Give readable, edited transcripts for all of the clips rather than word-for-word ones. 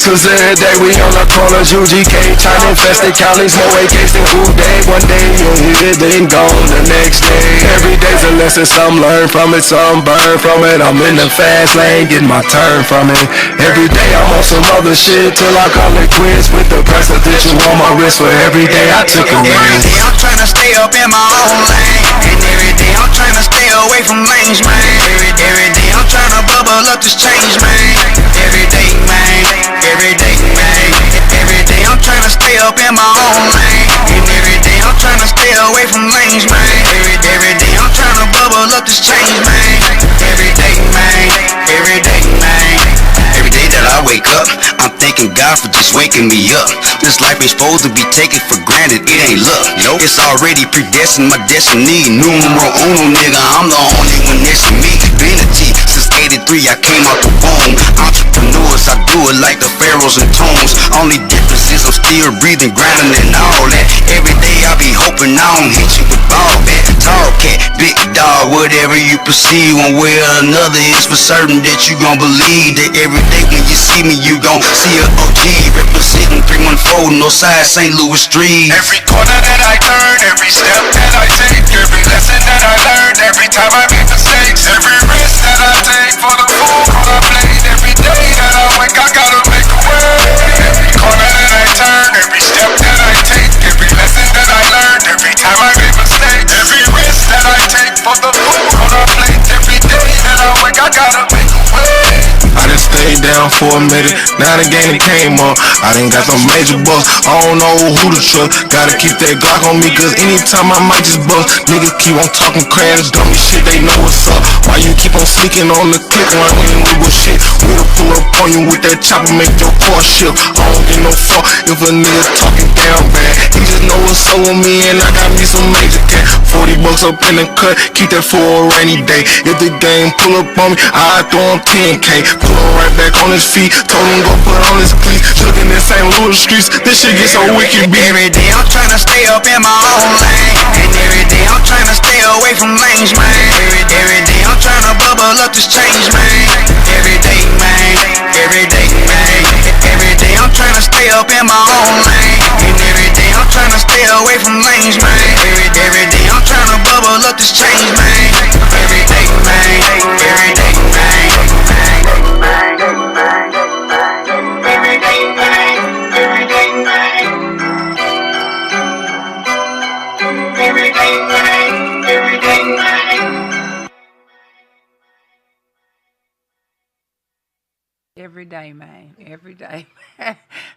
Cause every day we on the corners, UGK, China infested counties, more AKs than who day. One day you'll hear it, then gone the next day. Every day's a lesson, some learn from it, some burn from it. I'm in the fast lane, getting my turn from it. Every day I'm on some other shit till I call it quits. With the presidential on my wrist for every day I took a risk. Every day I'm trying to stay up in my own lane, and every day I'm trying to stay away from lanes, man. Every day I'm trying to bubble up this change, man. Every day, man. Every day, man. Every day I'm trying to stay up in my own lane, and every day I'm trying to stay away from lanes, man. Every day I'm trying to bubble up this change, man. Every day, man. Every day, man. Every day that I wake up, I'm thanking God for just waking me up. This life ain't supposed to be taken for granted, it ain't luck. Nope. It's already predestined, my destiny. Numero uno, nigga, I'm the only one next to me. Been a G since 83, I came out the womb. Entrepreneurs, I do it like the pharaohs and tombs. Only difference is I'm still breathing, grinding and all that. Every day I be hoping I don't hit you with ball bat. Tall cat, big dog, whatever you perceive, one way or another, it's for certain that you gon' believe that every day when you see me, you gon' see a OG representing 314 Northside St. Louis Street. Every corner that I turn, every step that I take, every lesson that I learn, every time I make mistakes, every risk that I take for the food I played, every day that I wake, I gotta make a way. Every corner that I turn, every step that I take, every lesson that I learn, every time I make mistakes, every risk that I take for the food on our plate, every day that I wake, I gotta make a way. I done stayed down for a minute, now the game came on. I done got some major bucks, I don't know who to trust. Gotta keep that Glock on me, cause anytime I might just bust. Niggas keep on talking crash, dummy shit, they know what's up. Why you keep on sneaking on the clip when we ain't with shit? We'll pull up on you with that chopper, make your car shift. I don't get no fuck if a nigga talking down bad. He just know what's up with me and I got me some major cat. 40 bucks up in the cut, keep that for a rainy day. If the game pull up on me, I throw him 10K. Put him right back on his feet, told him go put on his cleats. Looking in St. Louis streets, this shit get so wicked, bitch. Every day I'm trying to stay up in my own lane, and every day I'm trying to stay away from lanes, man. Every day I'm trying to bubble up this change, man. Every day, man. Every day, man. Every day I'm trying to stay up in my own lane, and every day I'm trying to stay away from lanes, man. Every day I'm trying to bubble up this change, man. Every day, man. Every day, man. Every day, man. Every day.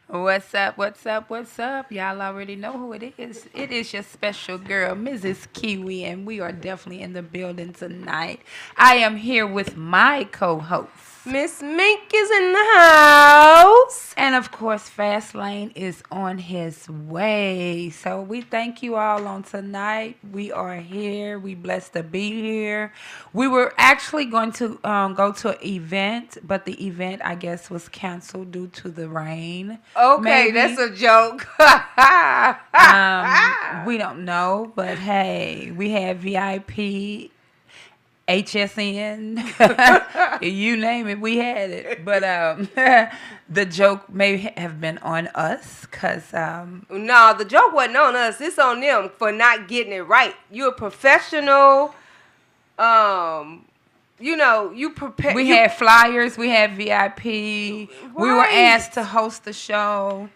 What's up? What's up? What's up? Y'all already know who it is. It is your special girl, Mrs. Kiwi, and we are definitely in the building tonight. I am here with my co-host. Miss Mink is in the house. And of course, Fast Lane is on his way. So we thank you all on tonight. We are here. We blessed to be here. We were actually going to go to an event, but the event, I guess, was canceled due to the rain. Okay, maybe. That's a joke. We don't know, but hey, we had VIP. HSN, you name it, we had it. But the joke may have been on us, because... No, the joke wasn't on us. It's on them for not getting it right. You're a professional. You know, you prepare. We had flyers. We had VIP. Right. We were asked to host the show.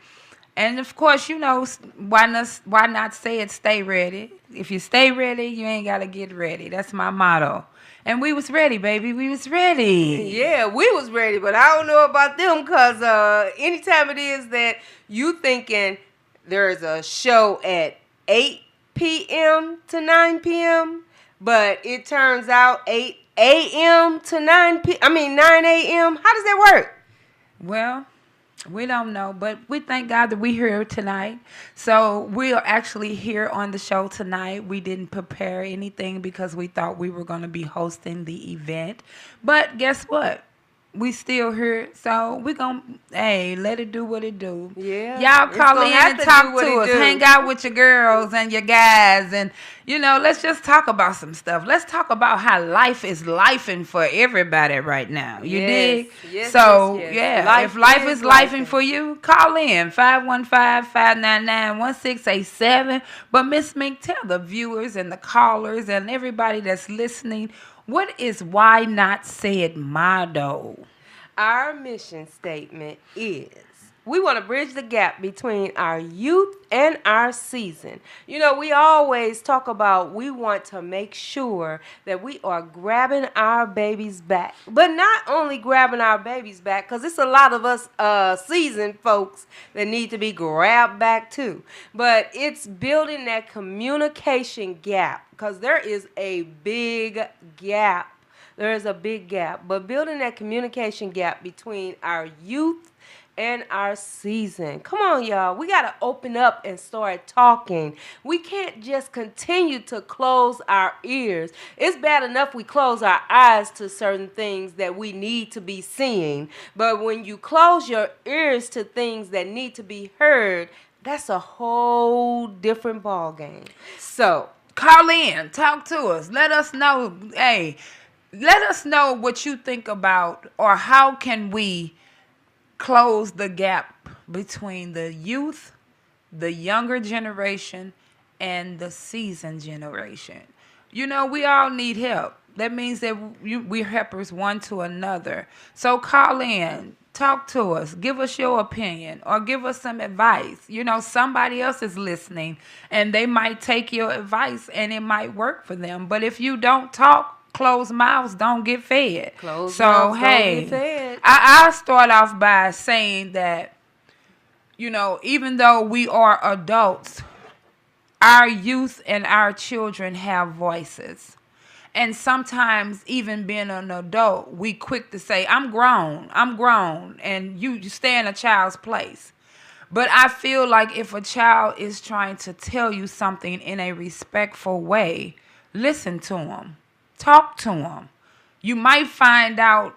And, of course, you know, why not say it, stay ready. If you stay ready, you ain't got to get ready. That's my motto. And we was ready, baby. We was ready. Yeah, we was ready, but I don't know about them, because anytime it is that you thinking there's a show at 8 p.m. to 9 p.m., but it turns out 8 a.m. to 9 a.m., how does that work? Well, we don't know, but we thank God that we're here tonight. So we are actually here on the show tonight. We didn't prepare anything because we thought we were going to be hosting the event. But guess what? We still here. So we gonna, hey, let it do what it do. Yeah, Y'all it's call gonna in have and to talk do what to it us. do. Hang out with your girls and your guys, and let's just talk about some stuff. Let's talk about how life is lifing for everybody right now. You dig? Yes, So yes. yeah, if life is lifing for you, call in 515-599-1687. But Miss Mink, tell the viewers and the callers and everybody that's listening, what is Why Not Said motto? Our mission statement is we want to bridge the gap between our youth and our season. We always talk about we want to make sure that we are grabbing our babies back. But not only grabbing our babies back, because it's a lot of us seasoned folks that need to be grabbed back too. But it's building that communication gap, because there is a big gap. There is a big gap. But building that communication gap between our youth and our season. Come on, y'all. We got to open up and start talking. We can't just continue to close our ears. It's bad enough we close our eyes to certain things that we need to be seeing. But when you close your ears to things that need to be heard, that's a whole different ballgame. So, call in, talk to us. Let us know, hey, let us know what you think about, or how can we close the gap between the youth, the younger generation, and the seasoned generation. We all need help. That means that we're helpers one to another. So call in, talk to us, give us your opinion, or give us some advice. Somebody else is listening, and they might take your advice, and it might work for them. But if you don't talk, closed mouths don't get fed. Closed mouths don't get fed. I'll start off by saying that, even though we are adults, our youth and our children have voices. And sometimes, even being an adult, we quick to say, I'm grown, and you stay in a child's place. But I feel like if a child is trying to tell you something in a respectful way, listen to them. Talk to them. You might find out,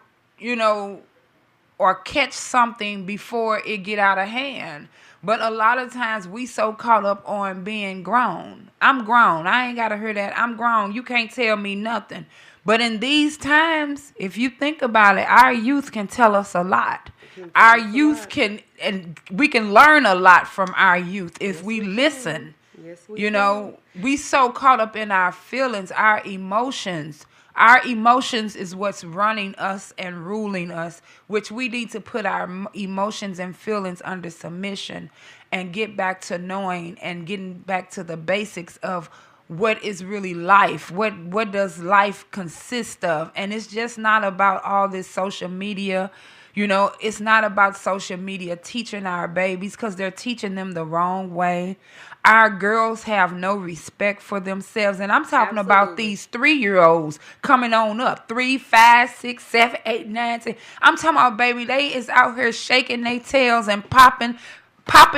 or catch something before it get out of hand. But a lot of times we so caught up on being grown. I'm grown. I ain't got to hear that. I'm grown. You can't tell me nothing. But in these times, if you think about it, our youth can tell us a lot. Our youth can, and we can learn a lot from our youth if we listen. Yes, we can. We so caught up in our feelings, our emotions. Our emotions is what's running us and ruling us, which we need to put our emotions and feelings under submission and get back to knowing and getting back to the basics of what is really life. What does life consist of? And it's just not about all this social media. It's not about social media teaching our babies, because they're teaching them the wrong way. Our girls have no respect for themselves. And I'm talking about these 3-year-olds coming on up. 3, 5, 6, 7, 8, 9, 10. I'm talking about, baby, they is out here shaking their tails and popping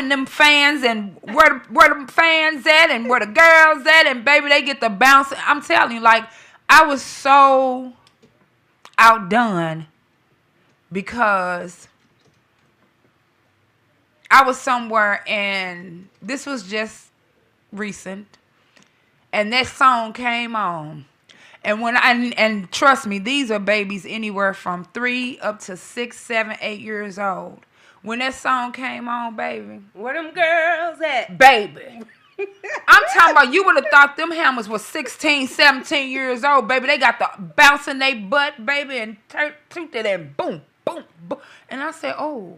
them fans, and where the fans at and where the girls at, and baby, they get the bounce. I'm telling you, like, I was so outdone because I was somewhere, and this was just recent, and that song came on. And and trust me, these are babies anywhere from 3 up to 6, 7, 8 years old. When that song came on, baby, where them girls at? Baby, I'm talking about, you would have thought them hammers was 16, 17 years old, baby. They got the bouncing they butt, baby, and toot it and boom, boom, boom. And I said, oh.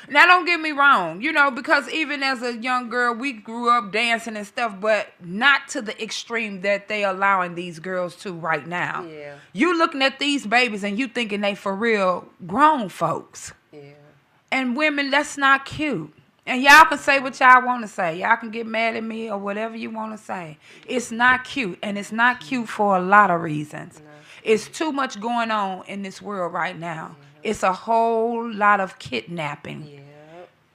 Now don't get me wrong, because even as a young girl, we grew up dancing and stuff, but not to the extreme that they allowing these girls to right now. Yeah. You looking at these babies and you thinking they for real grown folks. Yeah. And women, that's not cute. And y'all can say what y'all want to say. Y'all can get mad at me or whatever you want to say. It's not cute, and it's not cute for a lot of reasons. No. It's too much going on in this world right now. It's a whole lot of kidnapping,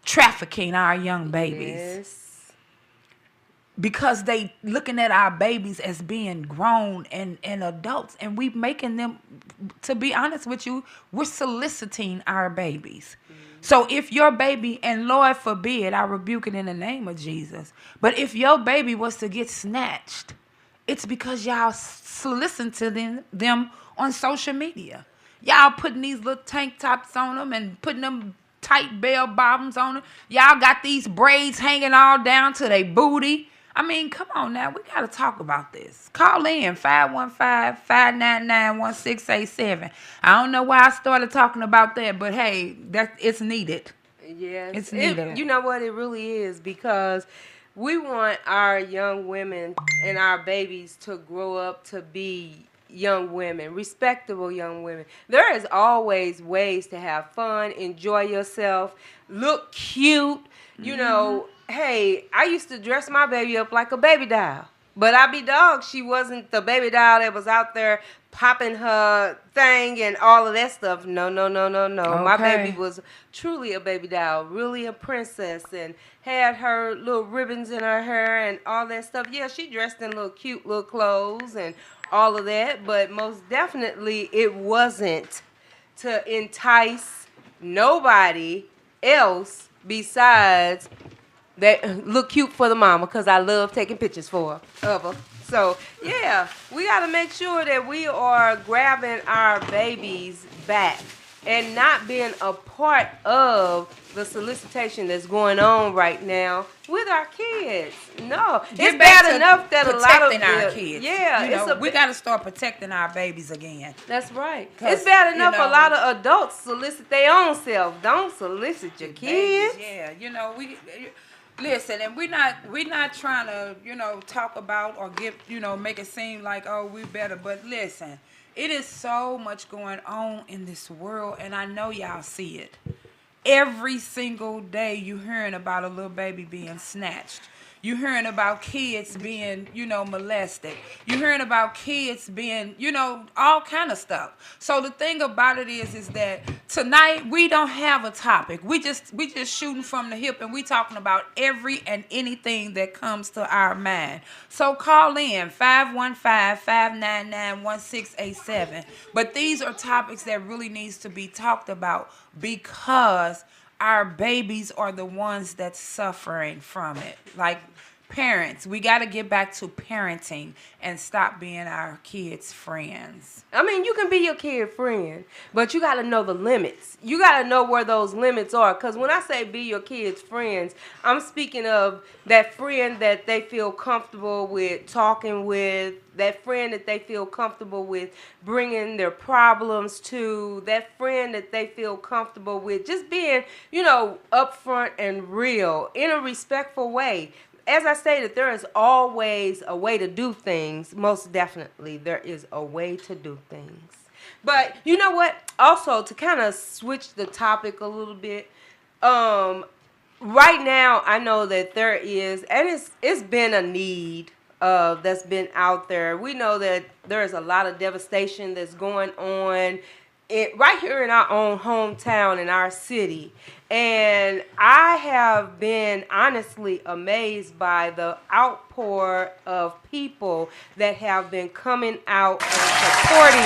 trafficking our young babies. Yes. because they looking at our babies as being grown and adults, and we making them, to be honest with you, we're soliciting our babies. So if your baby, and Lord forbid, I rebuke it in the name of Jesus, but if your baby was to get snatched, it's because y'all soliciting them on social media. Y'all putting these little tank tops on them and putting them tight bell bottoms on them. Y'all got these braids hanging all down to their booty. I mean, come on now. We got to talk about this. Call in 515-599-1687. I don't know why I started talking about that, but hey, it's needed. Yes. It's needed. You know what? It really is, because we want our young women and our babies to grow up to be young women, respectable young women. There is always ways to have fun, enjoy yourself, look cute. You know, hey, I used to dress my baby up like a baby doll. But I be dog, she wasn't the baby doll that was out there popping her thing and all of that stuff. No. My baby was truly a baby doll, really a princess, and had her little ribbons in her hair and all that stuff. Yeah, she dressed in little cute little clothes and all of that, but most definitely it wasn't to entice nobody else besides that look cute for the mama, because I love taking pictures of her. So, yeah, we got to make sure that we are grabbing our babies back and not being a part of the solicitation that's going on right now with our kids. No, it's bad enough that a lot of our kids. Yeah, you know, we got to start protecting our babies again. That's right. It's bad enough a lot of adults solicit their own self. Don't solicit your kids. Babies, yeah, you know, listen, and we're not trying to, you know, talk about or give, you know, make it seem like, oh, we better. But listen, it is so much going on in this world, and I know y'all see it. Every single day you hearing about a little baby being snatched. You hearing about kids being, you know, molested. You hearing about kids being, you know, all kind of stuff. So the thing about it is that tonight we don't have a topic. We just shooting from the hip, and we talking about every and anything that comes to our mind. So call in 515-599-1687. But these are topics that really needs to be talked about, because our babies are the ones that's suffering from it. Like parents, we got to get back to parenting and stop being our kids' friends. I mean, you can be your kid friend, but you got to know the limits. You got to know where those limits are. Because when I say be your kids' friends, I'm speaking of that friend that they feel comfortable with talking with, that friend that they feel comfortable with bringing their problems to, that friend that they feel comfortable with just being, you know, upfront and real in a respectful way. As I stated, there is always a way to do things. Most definitely, there is a way to do things. But you know what? Also, to kind of switch the topic a little bit, right now I know that there is, and it's been a need that's been out there. We know that there is a lot of devastation that's going on right here in our own hometown, in our city. And I have been honestly amazed by the outpour of people that have been coming out and supporting,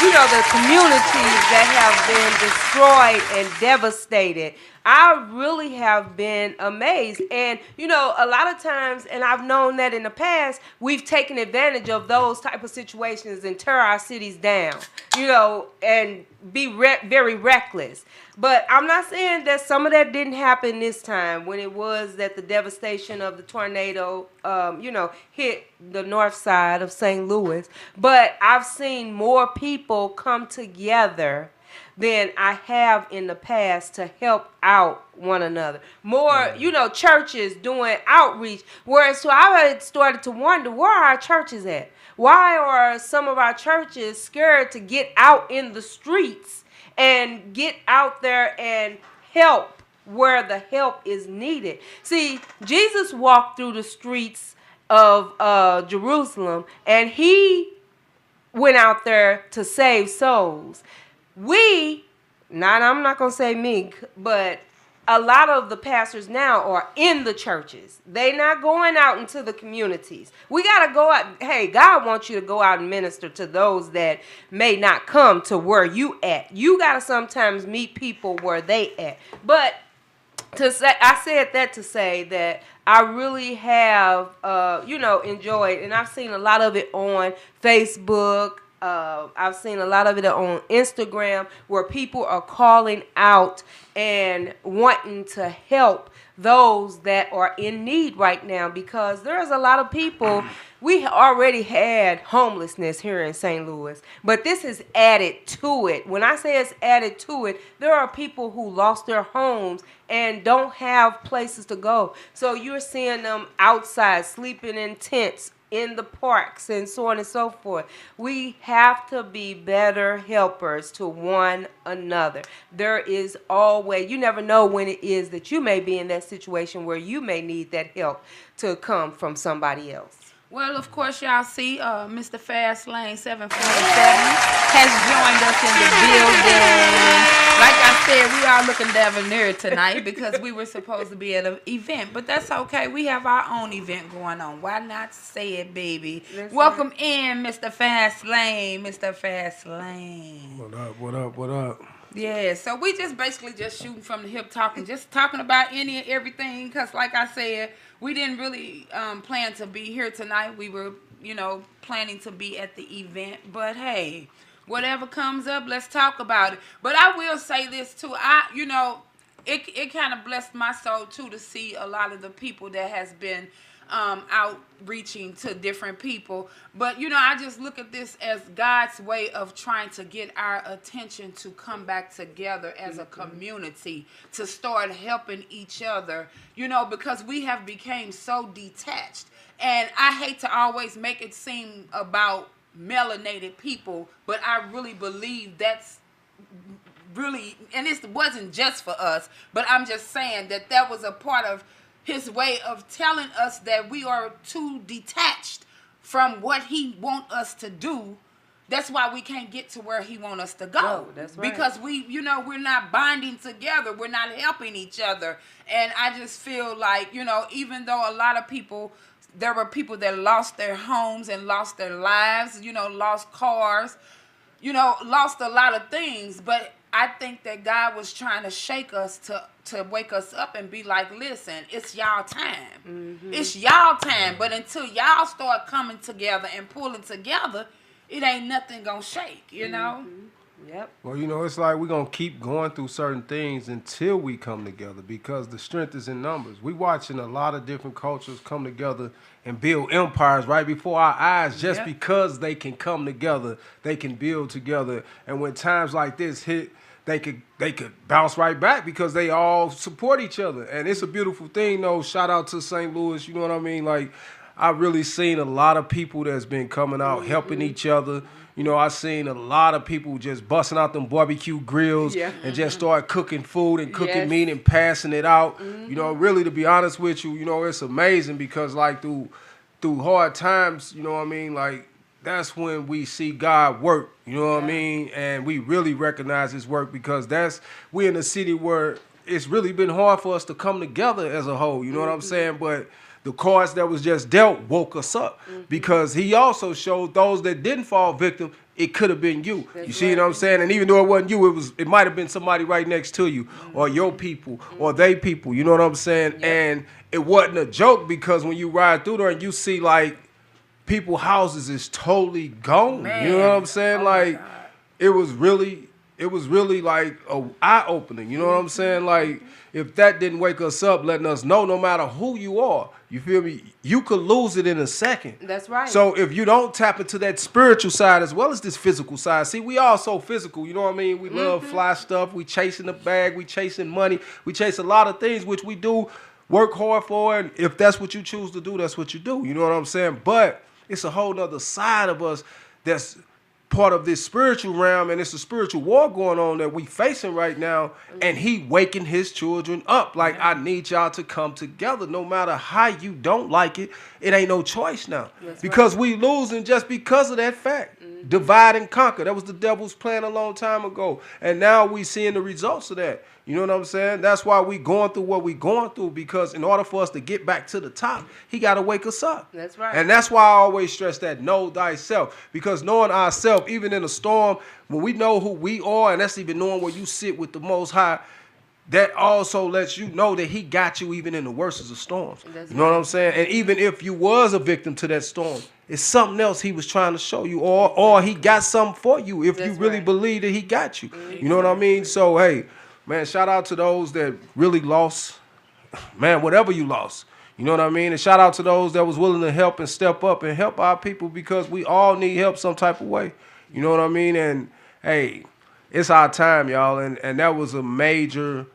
you know, the communities that have been destroyed and devastated. I really have been amazed. And, you know, a lot of times, and I've known that in the past, we've taken advantage of those type of situations and tear our cities down, you know, and be very reckless. But I'm not saying that some of that didn't happen this time when it was that the devastation of the tornado, you know, hit the north side of St. Louis. But I've seen more people come together than I have in the past to help out one another. More, you know, churches doing outreach. Whereas so I had started to wonder, where are our churches at? Why are some of our churches scared to get out in the streets and get out there and help where the help is needed? See, Jesus walked through the streets of Jerusalem, and he went out there to save souls. I'm not going to say me, but a lot of the pastors now are in the churches. They not going out into the communities. We got to go out. Hey, God wants you to go out and minister to those that may not come to where you at. You got to sometimes meet people where they at. But to say, I said that to say that I really have, enjoyed, and I've seen a lot of it on Facebook. I've seen a lot of it on Instagram where people are calling out and wanting to help those that are in need right now, because there's a lot of people. We already had homelessness here in St. Louis, but this is added to it. When I say it's added to it, there are people who lost their homes and don't have places to go. So you're seeing them outside sleeping in tents in the parks and so on and so forth. We have to be better helpers to one another. There is always, you never know when it is that you may be in that situation where you may need that help to come from somebody else. Well, of course, y'all see Mr. Fastlane 747 has joined us in the building. Like I said, we are looking debonair tonight because we were supposed to be at an event. But that's okay. We have our own event going on. Why not say it, baby? Welcome in, Mr. Fastlane. Mr. Fastlane. What up, what up, what up? Yeah, so we just basically just shooting from the hip, just talking about any and everything, because like I said, we didn't really plan to be here tonight. We were, planning to be at the event, but hey, whatever comes up, let's talk about it. But I will say this too, it kind of blessed my soul too to see a lot of the people that has been outreaching to different people. But I just look at this as God's way of trying to get our attention to come back together as a community, to start helping each other, because we have become so detached. And I hate to always make it seem about melanated people, but I really believe that's really, and it wasn't just for us, but I'm just saying that was a part of his way of telling us that we are too detached from what he want us to do. That's why we can't get to where he want us to go. Oh, that's right. Because we're not binding together. We're not helping each other. And I just feel like, even though a lot of people, there were people that lost their homes and lost their lives, lost cars, lost a lot of things. But I think that God was trying to shake us to wake us up and be like, listen, it's y'all time. Mm-hmm. It's y'all time. But until y'all start coming together and pulling together, it ain't nothing gonna shake, Mm-hmm. Yep. Well, it's like we're going to keep going through certain things until we come together, because the strength is in numbers. We watching a lot of different cultures come together and build empires right before our eyes, just because they can come together, they can build together. And when times like this hit, they could bounce right back because they all support each other. And it's a beautiful thing, though. Shout out to St. Louis, you know what I mean? Like, I really seen a lot of people that's been coming out, helping each other. I seen a lot of people just busting out them barbecue grills and just start cooking food and cooking meat and passing it out. Mm-hmm. Really, to be honest with you, it's amazing because like through hard times, like that's when we see God work, what I mean? And we really recognize his work because we in a city where it's really been hard for us to come together as a whole, you know what I'm saying? But the cards that was just dealt woke us up because he also showed those that didn't fall victim, it could have been you. That's you see what I'm saying? And even though it wasn't you, it might have been somebody right next to you or your people or they people, you know what I'm saying? Yep. And it wasn't a joke because when you ride through there and you see like people's houses is totally gone. Man. You know what I'm saying? Like it was really like a eye opening. You know what I'm saying? Like if that didn't wake us up, letting us know no matter who you are, you feel me? You could lose it in a second. That's right. So if you don't tap into that spiritual side as well as this physical side, see, we all so physical, you know what I mean? We love fly stuff. We chasing the bag. We chasing money. We chase a lot of things, which we do work hard for. And if that's what you choose to do, that's what you do. You know what I'm saying? But it's a whole nother side of us that's part of this spiritual realm, and it's a spiritual war going on that we facing right now, and he waking his children up. Like, I need y'all to come together. No matter how you don't like it, it ain't no choice now. That's because we losing just because of that fact. divide and conquer. That was the devil's plan a long time ago. And now we seeing the results of that. You know what I'm saying? That's why we going through what we going through, because in order for us to get back to the top, he got to wake us up. That's right. And that's why I always stress that know thyself, because knowing ourselves, even in a storm, when we know who we are, and that's even knowing where you sit with the Most High, that also lets you know that he got you even in the worst of storms. You know what I'm saying? And even if you was a victim to that storm, it's something else he was trying to show you, or he got something for you if you really believe that he got you. You know what I mean? So, hey, man, shout out to those that really lost, man, whatever you lost. You know what I mean? And shout out to those that was willing to help and step up and help our people, because we all need help some type of way. You know what I mean? And, hey, it's our time, y'all. And that was a major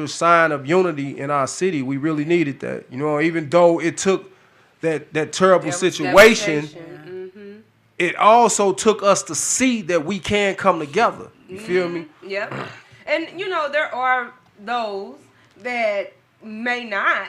sign of unity in our city. We really needed that. You know, even though it took that terrible situation, it also took us to see that we can come together. You feel me? Yep. And, you know, there are those that may not,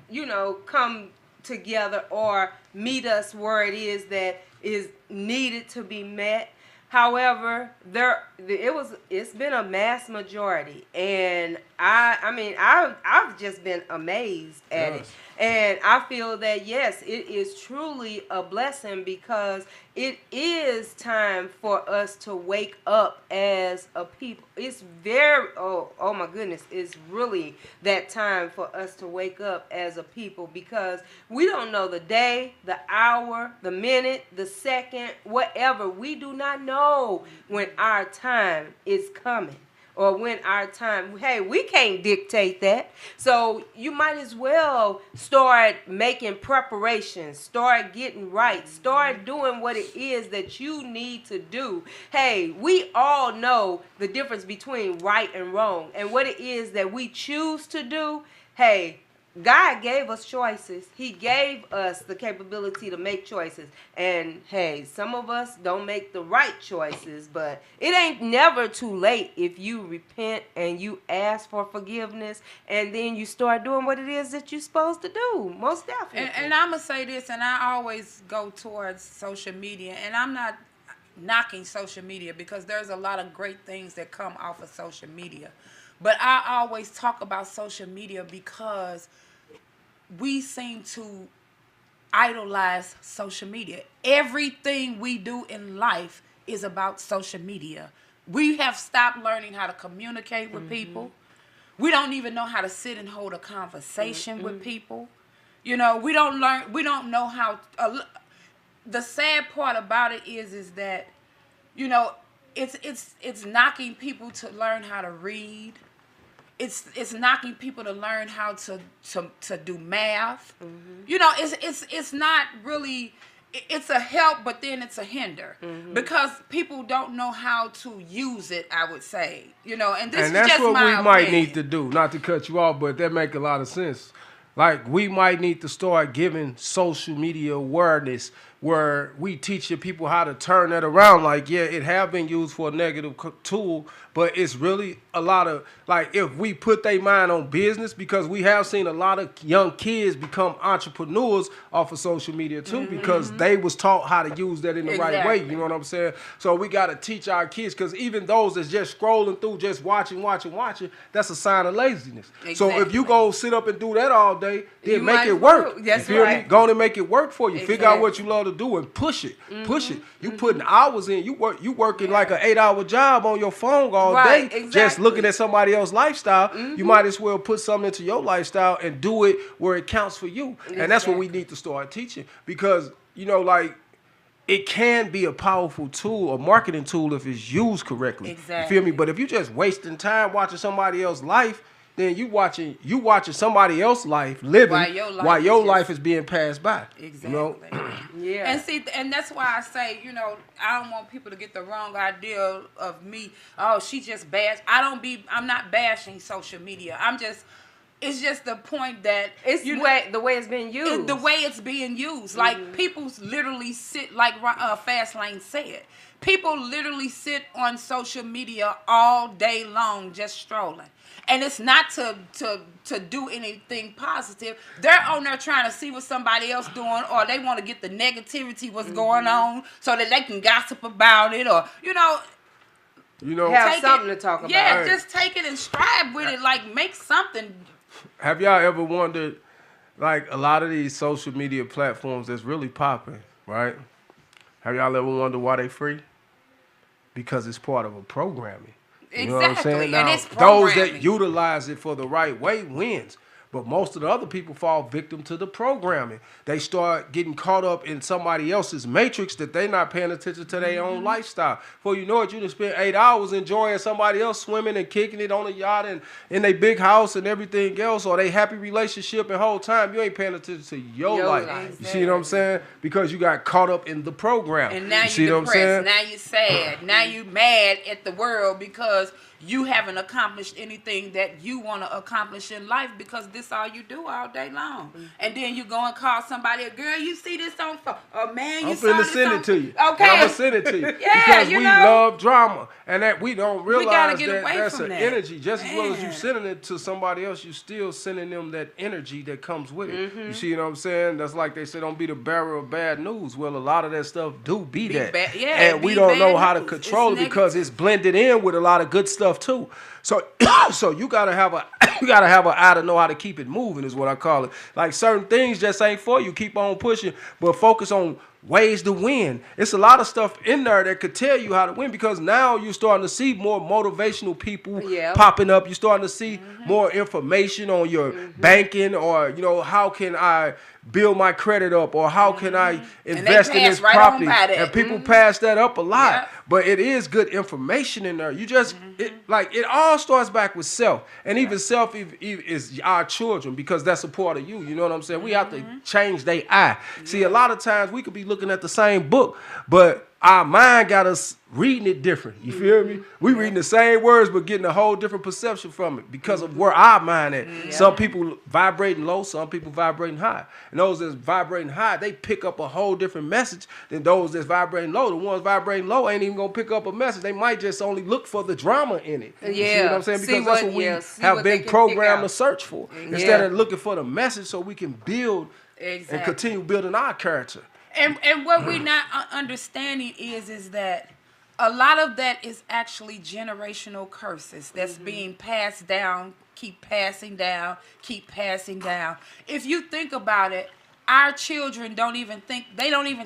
you know, come together or meet us where it is that is needed to be met. However, it's been a mass majority, and I've just been amazed at it. And I feel that, yes, it is truly a blessing, because it is time for us to wake up as a people. It's very, oh my goodness, it's really that time for us to wake up as a people, because we don't know the day, the hour, the minute, the second, whatever. We do not know when our time is coming. Or when our time, hey, we can't dictate that. So you might as well start making preparations, start getting right, start doing what it is that you need to do. Hey, we all know the difference between right and wrong, and what it is that we choose to do. Hey, God gave us choices. He gave us the capability to make choices. And hey, some of us don't make the right choices, but it ain't never too late if you repent and you ask for forgiveness, and then you start doing what it is that you're supposed to do. Most definitely. And I'm going to say this, and I always go towards social media, and I'm not knocking social media, because there's a lot of great things that come off of social media. But I always talk about social media because we seem to idolize social media. Everything we do in life is about social media. We have stopped learning how to communicate with people. We don't even know how to sit and hold a conversation with people. You know, we don't know how. The sad part about it is that, you know, it's knocking people to learn how to read. It's knocking people to learn how to do math. You know, it's not really. It's a help, but then it's a hinder, because people don't know how to use it, I would say. You know, and this is just my opinion. And that's what we might need to do. Not to cut you off, but that make a lot of sense. Like, we might need to start giving social media awareness, where we teaching people how to turn that around. Like, yeah, it have been used for a negative tool, but it's really a lot of, like, if we put their mind on business, because we have seen a lot of young kids become entrepreneurs off of social media too, because they was taught how to use that in the right way. You know what I'm saying? So we got to teach our kids, because even those that's just scrolling through, just watching, that's a sign of laziness. So if you go sit up and do that all day, then you make it work. That's you feel right. me? Go on and make it work for you. Figure out what you love to do and push it. Push it. You putting hours in. You working like an 8-hour job on your phone all day, just looking at somebody else's lifestyle. You might as well put something into your lifestyle and do it where it counts for you. And that's what we need to start teaching, because, you know, like, it can be a powerful tool, a marketing tool, if it's used correctly. You feel me? But if you just wasting time watching somebody else's life, then you watching somebody else's life living while your life is being passed by. Exactly. You know? Yeah. And see, and that's why I say, you know, I don't want people to get the wrong idea of me. Oh, she just bash. I'm not bashing social media. It's just the point that It's the way it's being used. the way it's being used. Like people literally sit, like Fast Lane said, people literally sit on social media all day long just strolling. And it's not to do anything positive. They're on there trying to see what somebody else doing, or they want to get the negativity what's going on so that they can gossip about it, or have something to talk about. Yeah, just take it and strive with it. Like, make something. Have y'all ever wondered, like, a lot of these social media platforms that's really popping, right? Have y'all ever wondered why they free? Because it's part of a programming. You know what I'm saying? Now, and it's those that utilize it for the right way wins. But most of the other people fall victim to the programming. They start getting caught up in somebody else's matrix that they're not paying attention to their own lifestyle. Before you know it, you done spend 8 hours enjoying somebody else swimming and kicking it on a yacht and in their big house and everything else, or they happy relationship, and whole time you ain't paying attention to your life. You see what I'm saying? Because you got caught up in the program. And now you see you're what I'm saying? depressed. Now you're sad. Now you're mad at the world because you haven't accomplished anything that you want to accomplish in life, because this all you do all day long. And then you go and call somebody, girl, you see this on phone. Oh, man, you saw this send it to you. Okay. I'm going to send it to you. Yeah, because you we know. love drama. And that we don't realize get that away that's from an that. energy. Just as well as you Man. sending it to somebody else, you still sending them that energy that comes with it. You see what I'm saying? That's like they say, don't be the bearer of bad news. Well, a lot of that stuff do be that. And we don't know how to control it because it's blended in with a lot of good stuff too. So you gotta have an eye to know how to keep it moving, is what I call it. Like, certain things just ain't for you. Keep on pushing, but focus on ways to win. It's a lot of stuff in there that could tell you how to win, because now you're starting to see more motivational people popping up. You're starting to see more information on your banking, or how can I build my credit up, or how can I invest in this property? And people pass that up a lot. But it is good information in there. You just it all starts back with self, and even self is our children, because that's a part of you. You know what I'm saying? We have to change their eye. See, a lot of times we could be looking at the same book, but our mind got us reading it different. You feel me? We reading the same words, but getting a whole different perception from it because of where our mind at. Some people vibrating low, some people vibrating high. And those that's vibrating high, they pick up a whole different message than those that's vibrating low. The ones vibrating low ain't even gonna pick up a message. They might just only look for the drama in it. You see what I'm saying? Because that's what we have been programmed to search for. Instead of looking for the message so we can build and continue building our character. And what we're not understanding is that a lot of that is actually generational curses that's being passed down, keep passing down. If you think about it, our children don't even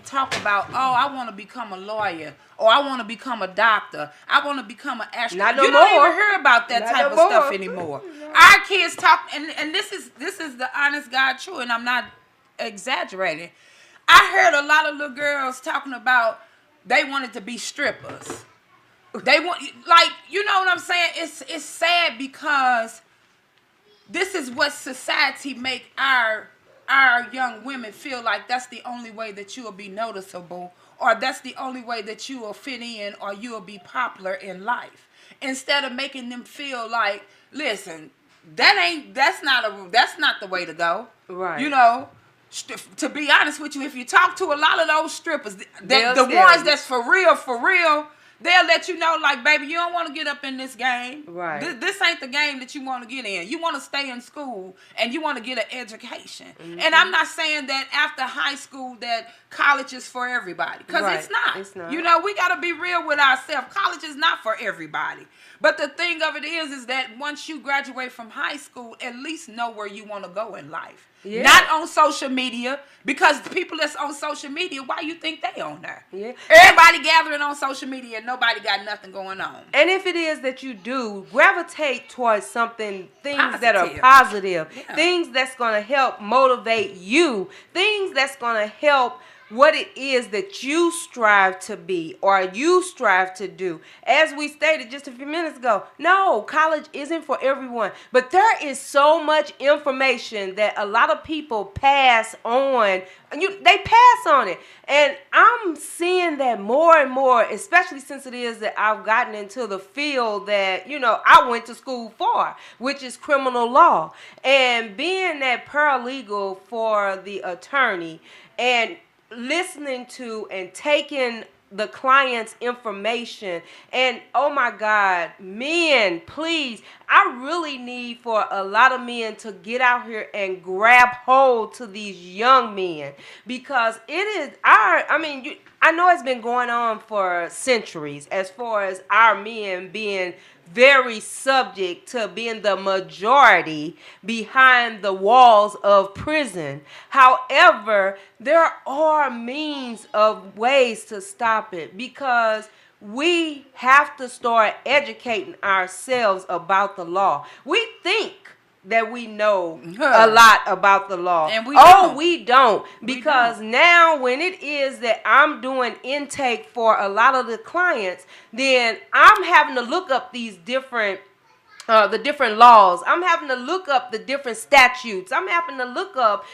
talk about, oh, I want to become a lawyer, or I want to become a doctor, I want to become an astronaut. You don't even hear about that type of stuff anymore. Our kids talk, and this is the honest God truth, and I'm not exaggerating. I heard a lot of little girls talking about they wanted to be strippers. They want, like, you know what I'm saying? It's sad, because this is what society make our young women feel like that's the only way that you will be noticeable, or that's the only way that you will fit in, or you will be popular in life. Instead of making them feel like, listen, that's not the way to go. Right. To be honest with you, if you talk to a lot of those strippers, the ones that's for real, they'll let you know, like, baby, you don't want to get up in this game. Right. This ain't the game that you want to get in. You want to stay in school, and you want to get an education. And I'm not saying that after high school that college is for everybody, because it's not. It's not. We got to be real with ourselves. College is not for everybody. But the thing of it is that once you graduate from high school, at least know where you want to go in life. Yeah. Not on social media, because people that's on social media, why you think they on there? Yeah. Everybody gathering on social media and nobody got nothing going on. And if it is that you do, gravitate towards things that are positive, things that's going to help motivate you, things that's going to help what it is that you strive to be or you strive to do. As we stated just a few minutes ago, no, college isn't for everyone. But there is so much information that a lot of people pass on. They pass on it. And I'm seeing that more and more, especially since it is that I've gotten into the field that, I went to school for, which is criminal law. And being that paralegal for the attorney and listening to and taking the client's information, and oh my God, men, please, I really need for a lot of men to get out here and grab hold to these young men, because it is I know it's been going on for centuries as far as our men being very subject to being the majority behind the walls of prison. However, there are means of ways to stop it, because we have to start educating ourselves about the law. We think that we know a lot about the law. And we don't. Because now when it is that I'm doing intake for a lot of the clients, then I'm having to look up these different the different laws. I'm having to look up the different statutes. I'm having to look up,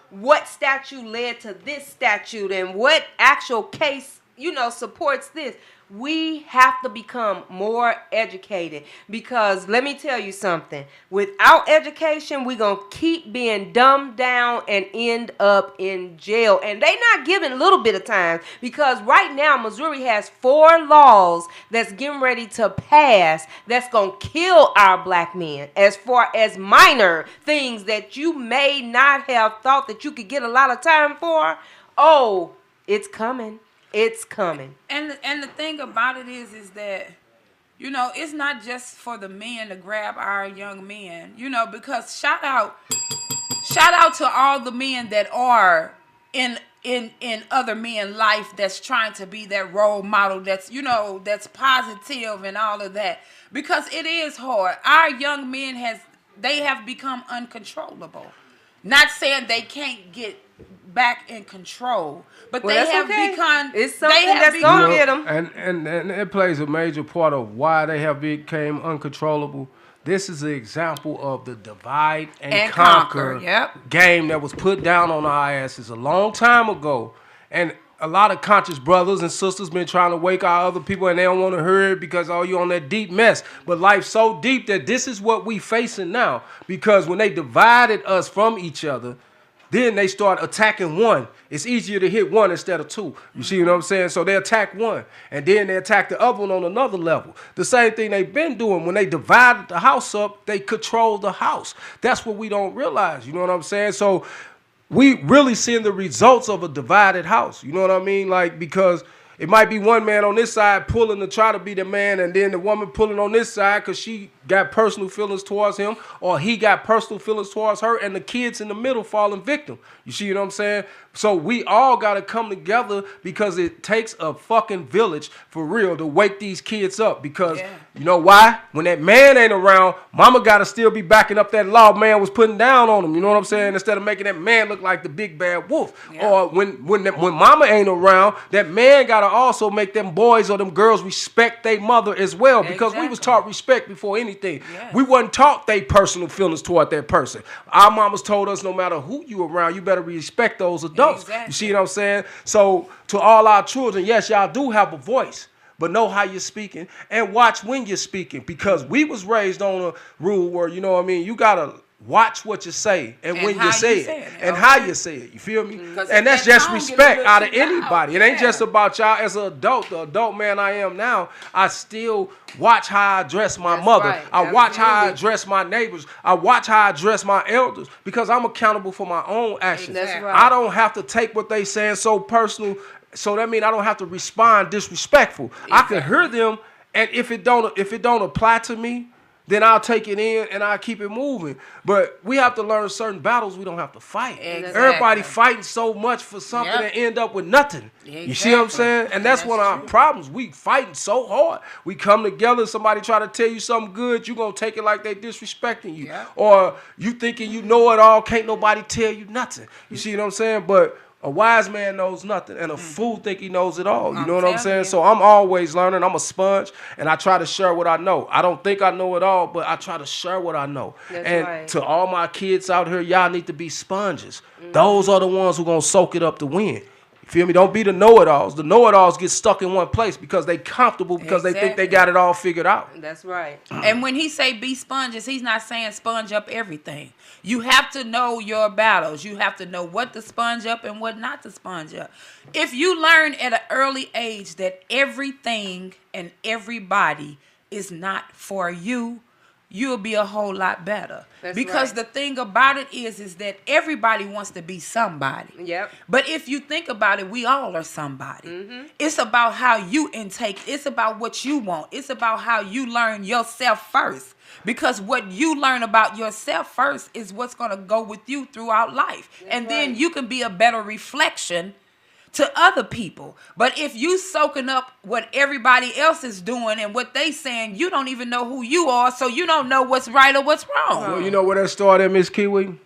what statute led to this statute and what actual case, supports this. We have to become more educated, because let me tell you something. Without education, we're going to keep being dumbed down and end up in jail. And they not giving a little bit of time, because right now Missouri has 4 laws that's getting ready to pass that's going to kill our black men, as far as minor things that you may not have thought that you could get a lot of time for. Oh, it's coming. It's coming. And the thing about it is that, it's not just for the men to grab our young men, because shout out to all the men that are in other men's life that's trying to be that role model, that's, that's positive and all of that, because it is hard. Our young men have become uncontrollable. Not saying they can't get back in control, but they have become. It's something that's gonna get them. And it plays a major part of why they have became uncontrollable. This is an example of the divide and conquer game that was put down on our asses a long time ago, and a lot of conscious brothers and sisters been trying to wake our other people, and they don't want to hear it because, you on that deep mess. But life's so deep that this is what we facing now, because when they divided us from each other, then they start attacking one. It's easier to hit one instead of 2. You see what I'm saying? So they attack one, and then they attack the other one on another level. The same thing they've been doing. When they divided the house up, they control the house. That's what we don't realize. You know what I'm saying? So we really seeing the results of a divided house. You know what I mean? Like, because it might be one man on this side pulling to try to be the man, and then the woman pulling on this side because she got personal feelings towards him, or he got personal feelings towards her, and the kids in the middle falling victim. You see what I'm saying? So we all got to come together, because it takes a fucking village for real to wake these kids up, because you know why? When that man ain't around, mama got to still be backing up that law man was putting down on him. You know what I'm saying? Instead of making that man look like the big bad wolf. Or when mama ain't around, that man got to also make them boys or them girls respect their mother as well, because we was taught respect before anything. We wasn't taught they personal feelings toward that person. Our mamas told us no matter who you around, you better respect those adults. You see what I'm saying? So to all our children, yes, y'all do have a voice, but know how you're speaking and watch when you're speaking, because we was raised on a rule where, you gotta watch what you say and when you say it and how you say it. You feel me? And that's just respect out of anybody. It ain't just about y'all as an adult. The adult man I am now, I still watch how I address my mother. Right. I watch how I address my neighbors. I watch how I address my elders, because I'm accountable for my own actions. That's right. I don't have to take what they saying so personal. So that means I don't have to respond disrespectful. I can hear them, and if it don't apply to me, then I'll take it in and I'll keep it moving. But we have to learn certain battles we don't have to fight. Everybody fighting so much for something and end up with nothing. You see what I'm saying? And that's one of our problems. We fighting so hard. We come together, somebody try to tell you something good, you going to take it like they disrespecting you. Or you thinking you know it all, can't nobody tell you nothing. You see what I'm saying? But A wise man knows nothing, and a fool think he knows it all. You know what I'm saying? You. So I'm always learning. I'm a sponge, and I try to share what I know. I don't think I know it all, but I try to share what I know. That's and right. to all my kids out here, y'all need to be sponges. Those are the ones who gonna soak it up to win. You feel me? Don't be the know-it-alls. The know-it-alls get stuck in one place because they comfortable because they think they got it all figured out. That's right. And when he say be sponges, he's not saying sponge up everything. You have to know your battles. You have to know what to sponge up and what not to sponge up. If you learn at an early age that everything and everybody is not for you, you'll be a whole lot better. That's because right. the thing about it is that everybody wants to be somebody. Yep. But if you think about it, we all are somebody. It's about how you intake. It's about what you want. It's about how you learn yourself first. Because what you learn about yourself first is what's going to go with you throughout life. And then you can be a better reflection to other people. But if you soaking up what everybody else is doing and what they saying, you don't even know who you are, so you don't know what's right or what's wrong. Well, you know where that started, Miss Kiwi?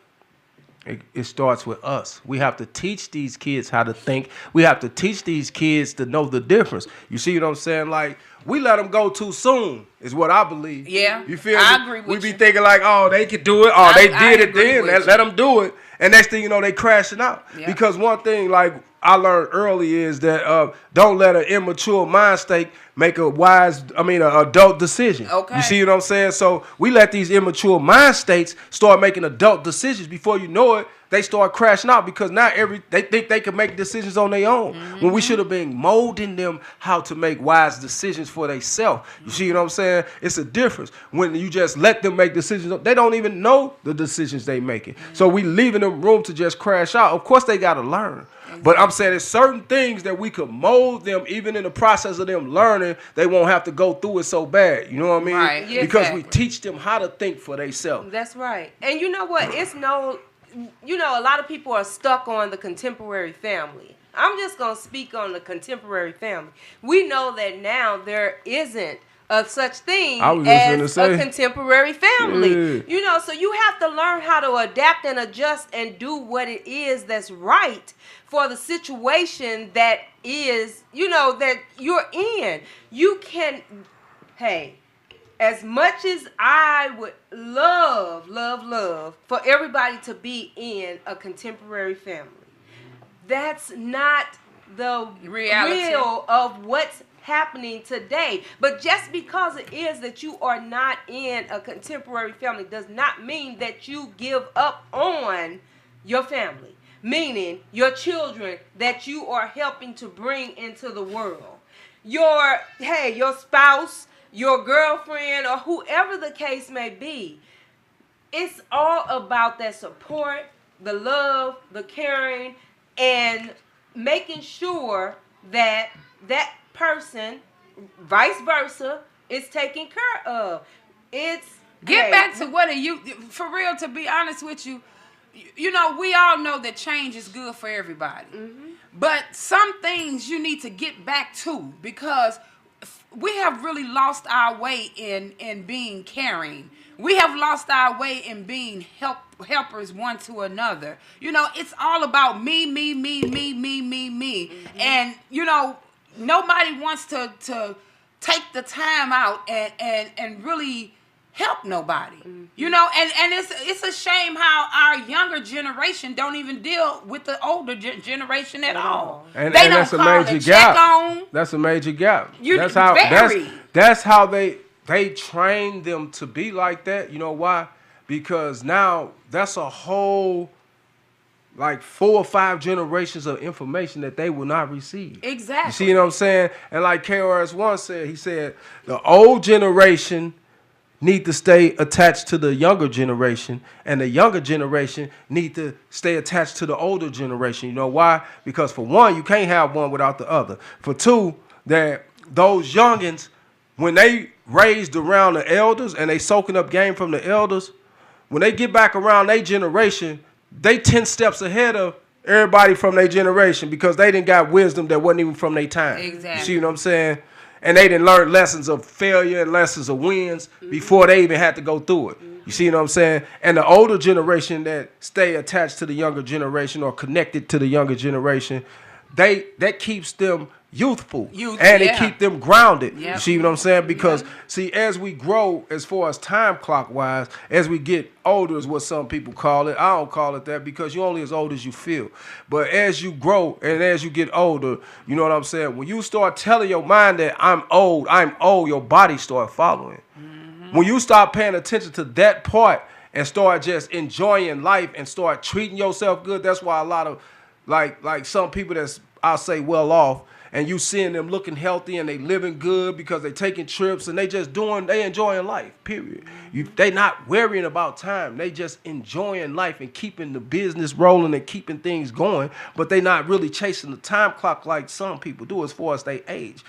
It starts with us. We have to teach these kids how to think. We have to teach these kids to know the difference. You see what I'm saying? Like, we let them go too soon, is what I believe. Yeah, you feel I me? agree with we you. be thinking like, oh, they could do it. Oh, they I did it agree then. with Let them do it. And next thing you know, they crashing out. Yeah. Because one thing, like I learned early, is that don't let an immature mind state make an adult decision. Okay. You see what I'm saying? So we let these immature mind states start making adult decisions. Before you know it, they start crashing out because now they think they can make decisions on their own. When we should have been molding them how to make wise decisions for themselves. You see what I'm saying? It's a difference. When you just let them make decisions, they don't even know the decisions they making. So we leaving them room to just crash out. Of course they got to learn. But I'm saying there's certain things that we could mold them, even in the process of them learning, they won't have to go through it so bad. You know what I mean? Right. Yeah, because exactly. we teach them how to think for themselves. That's right. And you know what? A lot of people are stuck on the contemporary family. I'm just going to speak on the contemporary family. We know that now there isn't a such thing as a contemporary family. Yeah. So you have to learn how to adapt and adjust and do what it is that's right for the situation that is, that you're in. You can, as much as I would love for everybody to be in a contemporary family, that's not the Reality. real of what's happening today. But just because it is that you are not in a contemporary family does not mean that you give up on your family, meaning your children that you are helping to bring into the world. Your spouse, your girlfriend, or whoever the case may be. It's all about that support, the love, the caring, and making sure that that person, vice versa, is taken care of. Get back to what are you, for real, to be honest with you, we all know that change is good for everybody. But some things you need to get back to, because we have really lost our way in being caring. We have lost our way in being helpers one to another. It's all about me. And, nobody wants to take the time out and really help nobody. And it's a shame how our younger generation don't even deal with the older generation at all. And they don't that's a call major and check gap. on. That's a major gap. Very. That's how they train them to be like that. You know why? Because now that's a whole 4 or 5 generations of information that they will not receive. Exactly. You see what I'm saying? And like KRS-One said, he said the old generation need to stay attached to the younger generation, and the younger generation need to stay attached to the older generation. You know why? Because for one, you can't have one without the other. For two, that those youngins, when they raised around the elders and they soaking up game from the elders, when they get back around their generation, they 10 steps ahead of everybody from their generation because they didn't got wisdom that wasn't even from their time. Exactly. You see what I'm saying? and they didn't learn lessons of failure and lessons of wins before they even had to go through it. You see what I'm saying? And the older generation that stay attached to the younger generation or connected to the younger generation, that keeps them youthful, and it keep them grounded. You see what I'm saying? Because see, as we grow, as far as time clock wise, as we get older is what some people call it. I don't call it that because you're only as old as you feel. But as you grow and as you get older, you know what I'm saying? When you start telling your mind that I'm old, your body start following. When you start paying attention to that part and start just enjoying life and start treating yourself good, that's why a lot of like some people that's, I'll say, well off, and you seeing them looking healthy and they living good because they taking trips and they enjoying life, period. They not worrying about time. They just enjoying life and keeping the business rolling and keeping things going, but they not really chasing the time clock like some people do as far as they age.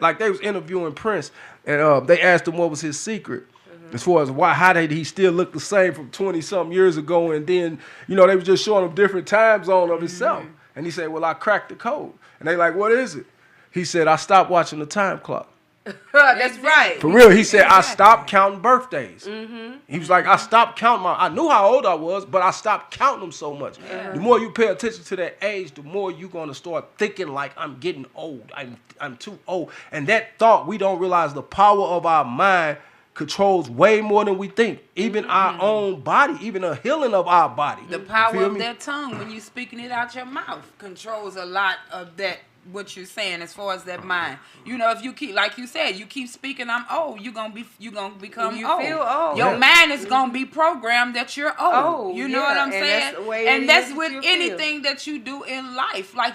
Like they was interviewing Prince, and they asked him what was his secret. As far as how did he still look the same from 20-something years ago, and then, they was just showing him different time zone of himself. And he said, well, I cracked the code. And they like, what is it? He said, I stopped watching the time clock. That's right. For real, he said, I stopped counting birthdays. He was like, I stopped counting I knew how old I was, but I stopped counting them so much. The more you pay attention to that age, the more you're going to start thinking like, I'm getting old. I'm too old. And that thought, we don't realize the power of our mind controls way more than we think. Even our own body, even a healing of our body. The power of that tongue, when you're speaking it out your mouth, controls a lot of that, what you're saying as far as that mind. If you keep, like you said, you keep speaking, I'm old, you're gonna become you old. Feel old. Your mind is gonna be programmed that you're old. You know what I'm saying? And that's with anything that you do in life. Like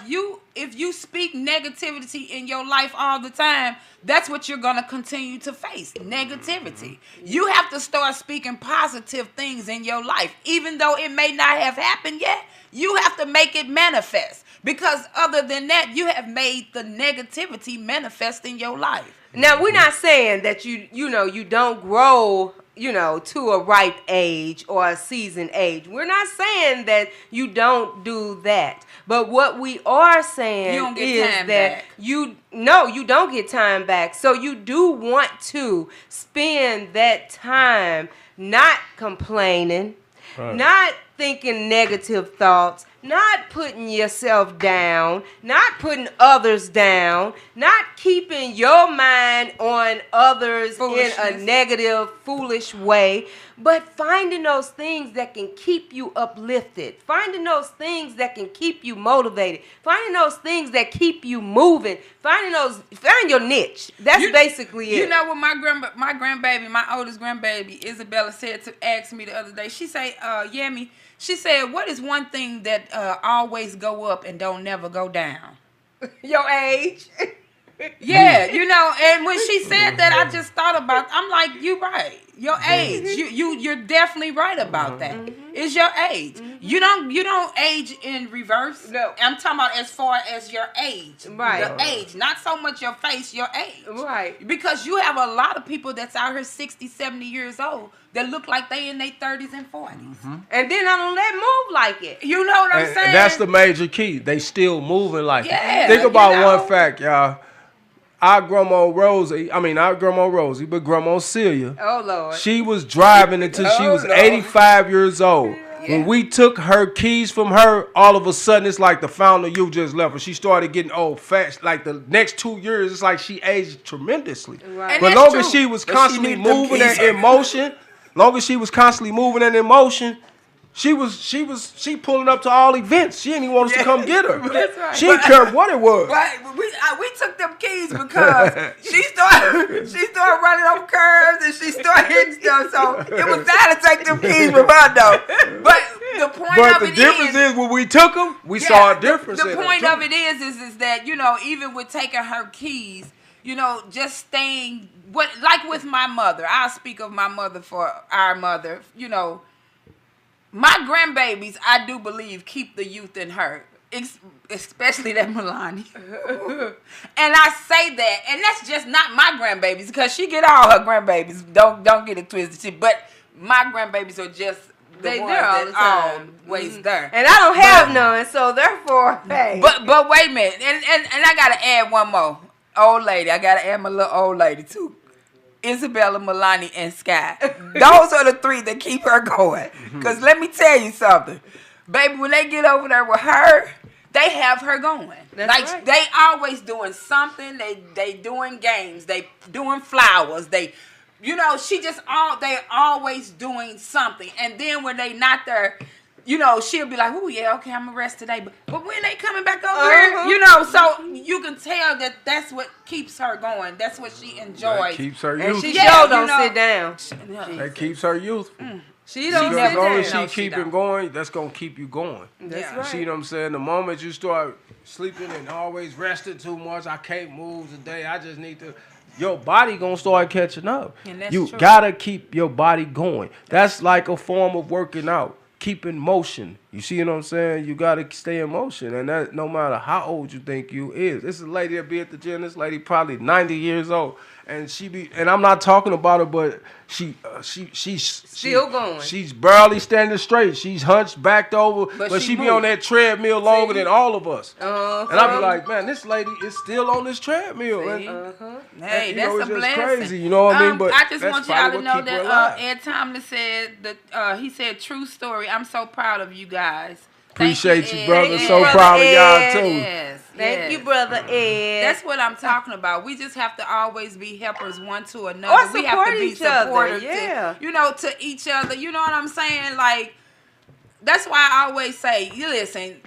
if you speak negativity in your life all the time, that's what you're gonna continue to face. Negativity. You have to start speaking positive things in your life. Even though it may not have happened yet, you have to make it manifest. Because other than that, you have made the negativity manifest in your life. Now, we're not saying that you don't grow, to a ripe age or a seasoned age. We're not saying that you don't do that. But what we are saying is that you don't get time back. So you do want to spend that time not complaining, not thinking negative thoughts, not putting yourself down, not putting others down, not keeping your mind on others in a negative, foolish way, but finding those things that can keep you uplifted, finding those things that can keep you motivated, finding those things that keep you moving, find your niche. That's basically it. You know what my grandbaby, my oldest grandbaby, Isabella, said to ask me the other day? She said, Yemi, she said, what is one thing that always go up and don't never go down? Your age. Yeah, and when she said that, I just thought about, I'm like, you're right. Your age. You're definitely right about that. It's your age. You don't age in reverse. No. I'm talking about as far as your age. Right. The age. Not so much your face, your age. Right. Because you have a lot of people that's out here 60, 70 years old that look like they in their 30s and 40s. And then I don't let move like it. You know what I'm saying? And that's the major key. They still moving like it. Yeah, Think about one fact, y'all. Our grandma Rosie, but grandma Celia. Oh, Lord. She was driving until she was 85 years old. Yeah. When we took her keys from her, all of a sudden it's like the fountain of youth just left her. She started getting old fast. Like the next 2 years, it's like she aged tremendously. Right. But long as she was constantly moving and in motion, she pulling up to all events. She didn't even want us to come get her. That's right. She didn't care what it was. Right, we took them keys because she started running on curves and she started hitting stuff. So it was time to take them keys from her though. But the difference is when we took them, we saw a difference. The point of it is that even with taking her keys, just staying like with my mother. I'll speak of my mother for our mother. My grandbabies, I do believe, keep the youth in her, especially that Melania. And I say that, and that's just not my grandbabies, because she get all her grandbabies. Don't get it twisted. But my grandbabies are just the ones that always there. And I don't have none, so therefore, hey. But wait a minute, and I gotta add one more. old lady. I gotta add my little old lady too. Isabella, Milani, and Sky. Those are the three that keep her going. Because let me tell you something. Baby, when they get over there with her, they have her going. That's like right. they always doing something. They doing games. They doing flowers. They, you know, they always doing something. And then when they not there, you know, she'll be like, oh, yeah, okay, I'm going to rest today. But when they coming back over here, you know, so you can tell that that's what keeps her going. That's what she enjoys. That keeps her And youthful. she Yeah, sure you don't know- sit down. That keeps her youthful. She don't Because sit as long as down. she keep it going, that's going to keep you going. That's Yeah. right. See what I'm saying? The moment you start sleeping and always resting too much, I can't move today, I just need to... Your body gonna start catching up. And that's You true. gotta keep your body going. That's like a form of working out. Keep in motion. You see what I'm saying? You gotta stay in motion, and that no matter how old you think you is. This is a lady that be at the gym. This lady probably 90 years old, and she be. And I'm not talking about her, but she's Still going. She's barely standing straight. She's hunched, backed over, But but she she be move. on that treadmill longer than all of us. And I be like, man, this lady is still on this treadmill. See? And- Hey, you that's know, a it's just blessing. crazy, you know what I mean? But I just that's want y'all to probably know what keep her that alive. Ed Tomlin said that he said true story. I'm so proud of you guys. Thank Appreciate you, Ed. brother. Thank you, So Brother proud of y'all Ed. too. Yes. Thank yes. you, Brother Ed. That's what I'm talking about. We just have to always be helpers one to another. Or We have to support be each other, supportive yeah. to, you know, to each other. You know what I'm saying? Like, that's why I always say, you listen,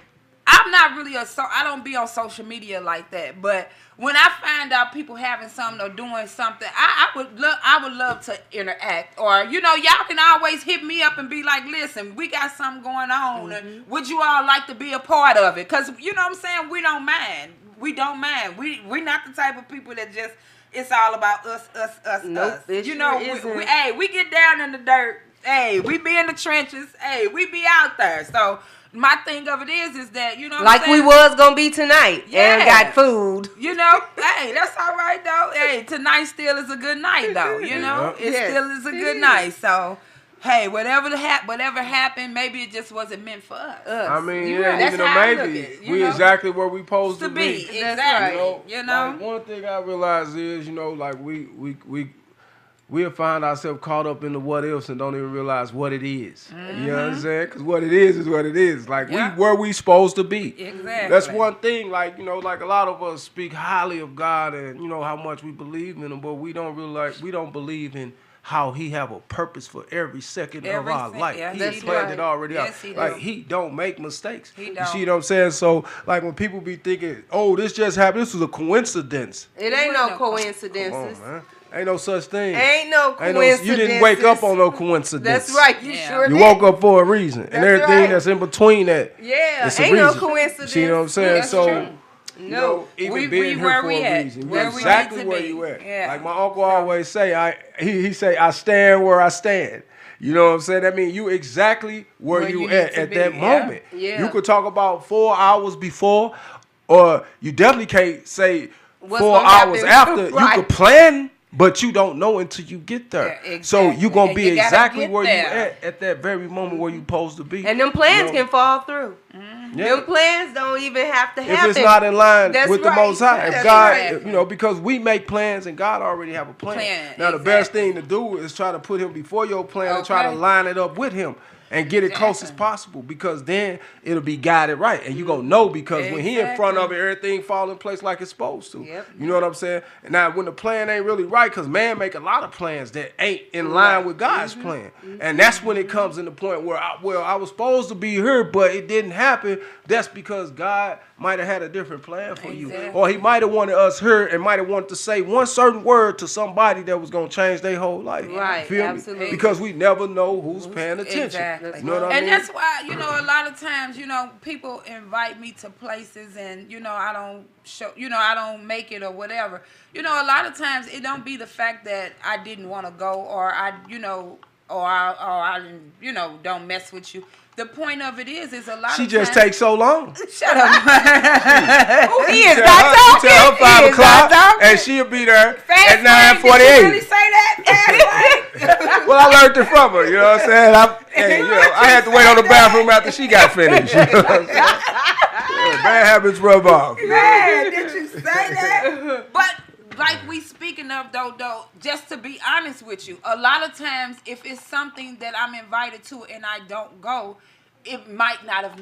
I'm not really I don't be on social media like that, but when I find out people having something or doing something, I would love to interact. Or, you know, y'all can always hit me up and be like, listen, we got something going on. And would you all like to be a part of it? Because, you know what I'm saying, we don't mind. We don't mind. We're not the type of people that just, it's all about us, Nope, us. it You know, sure isn't. we get down in the dirt. Hey, we be in the trenches. Hey, we be out there. So my thing of it is that, you know what like I'm we saying? was gonna be tonight Yeah. and got food. You know, hey, that's all right though. Hey, tonight still is a good night though. You know, it Yes, still is a it good is. night. So, hey, whatever happened, maybe it just wasn't meant for us. I mean, You it right. ain't even That's a how I look maybe. at it, you We know? exactly where we supposed To to be be. exactly. right. You know, Like, one thing I realize is, you know, like we'll find ourselves caught up in the what ifs and don't even realize what it is. You know what I'm saying? Because what it is what it is. Like, Yeah. we where we supposed to be. Exactly. That's one thing. Like, you know, like a lot of us speak highly of God and, you know, how much we believe in him, but we don't believe in how he have a purpose for every second of our life. yeah, He that's planned right. it already Yes, out. he Like, do. he don't make mistakes. He You don't. see what I'm saying? So, like, when people be thinking, oh, this just happened, this was a coincidence. It ain't no no Come on, coincidences. man. Ain't no such thing. Ain't no Ain't no, coincidences. you didn't wake up on no coincidence. That's right. You Yeah. sure You did. woke up for a reason, and That's everything right. that's in between that. Yeah, it's a ain't no reason. coincidence. See what I'm saying? That's so, true. you No. know, even We being here where for we a at. reason, Where you're we exactly need to where be. you at. Yeah. Like my uncle always say, he say, I stand where I stand. You know what I'm saying? That means you exactly where you you at need to at be, that yeah. moment. Yeah. You could talk about 4 hours before, or you definitely can't say What's 4 gonna hours happen. after. You Right. could plan, but you don't know until you get there. Yeah, So exactly. you gonna And be you gotta exactly get where there. you at that very moment where you supposed to be. And them plans You know? can fall through. Yeah. Them plans don't even have to If happen. it's not in line That's with the right. Most High, if That's God, right. you know, because we make plans and God already have a plan. Now the best exactly. thing to do is try to put Him before your plan and try to Okay. line it up with Him and get it close as Exactly. possible, because then it'll be guided right, and you gonna know, because when He in front of it, Exactly. everything fall in place like it's supposed to. Yep. You know what I'm saying? And now when the plan ain't really right, because man make a lot of plans that ain't in line with God's plan, and that's when it comes in the point where I was supposed to be here, but it didn't happen. That's because God might have had a different plan for you, Exactly. or He might have wanted us here and might have wanted to say one certain word to somebody that was gonna change their whole life. Right, Feel absolutely. me? Because we never know who's paying attention. Exactly. You know what I And mean? that's why, you know, a lot of times, you know, people invite me to places and, you know, I don't make it or whatever. You know, a lot of times it don't be the fact that I didn't want to go, or I didn't, you know, don't mess with you. The point of it is a lot She of just times. takes so long. Shut up. He is Tell not her, talking. tell her 5 He is o'clock, not talking. and she'll be there Fast at lane, did you really 9:48. say that? Fast lane? Well, I learned it from her. You know what I'm saying? I had to wait on the bathroom after she got finished. You know what I'm saying? Bad habits rub off. Man, did you say that? But like we speaking of though, just to be honest with you, a lot of times if it's something that I'm invited to and I don't go, it might not have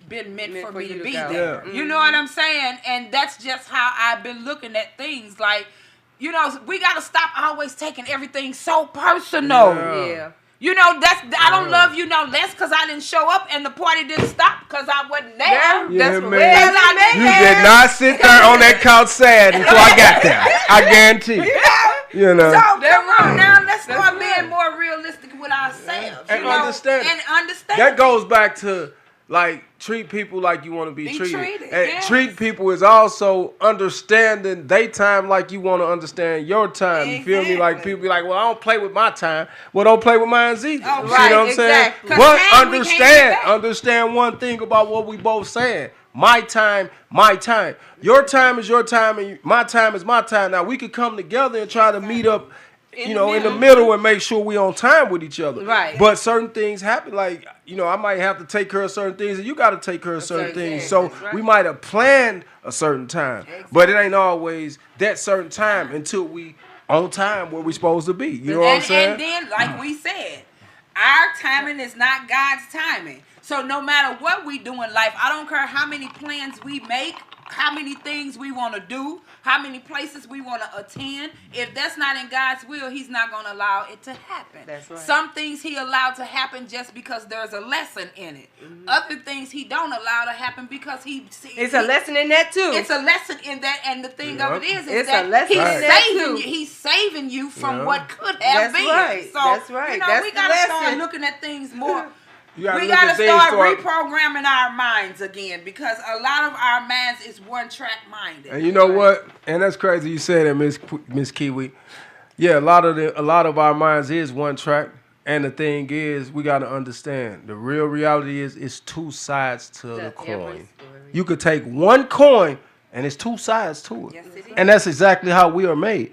been meant for me to be there. Yeah. You know what I'm saying? And that's just how I've been looking at things. Like, you know, we got to stop always taking everything so personal. Yeah. You know, I don't love you no less because I didn't show up and the party didn't stop because I wasn't there. Yeah, That's what man. we You did not sit there on that couch sad until I got there. I guarantee. You know. So come on now, let's start being more realistic with ourselves. And you know, understand. And understand. That goes back to, like, treat people like you want to be treated. And yes. treat people is also understanding their time like you want to understand your time. You feel me? Like, people be like, well, I don't play with my time. Well, don't play with mine either. Oh, You right, know what I'm saying? exactly. But Time we can't get back. understand one thing about what we both saying. My time, my time. Your time is your time, and my time is my time. Now, we could come together and try to meet up, in the middle and make sure we on time with each other. Right. But certain things happen. Like, I might have to take care of certain things, and you got to take care of certain things. So we might have planned a certain time, but it ain't always that certain time until we on time where we supposed to be. You know what I'm saying? And then, like we said, our timing is not God's timing. So no matter what we do in life, I don't care how many plans we make, how many things we want to do, how many places we want to attend. If that's not in God's will, he's not going to allow it to happen. That's right. Some things he allowed to happen just because there's a lesson in it. Other things he don't allow to happen because It's a lesson in that too. It's a lesson in that, and the thing of it is It's that a lesson he's in that saving too. you. He's saving you from what could have That's been. right. So That's right. That's we the gotta start lesson. looking at things more. You gotta We look gotta at things start for- reprogramming our minds again because a lot of our minds is one track minded. And you know what? And that's crazy you said that, Miss Kiwi. Yeah, a lot of our minds is one track. And the thing is, we gotta understand the real reality is it's two sides to the coin. You could take one coin and it's two sides to it. Yes, it is. And that's exactly how we are made.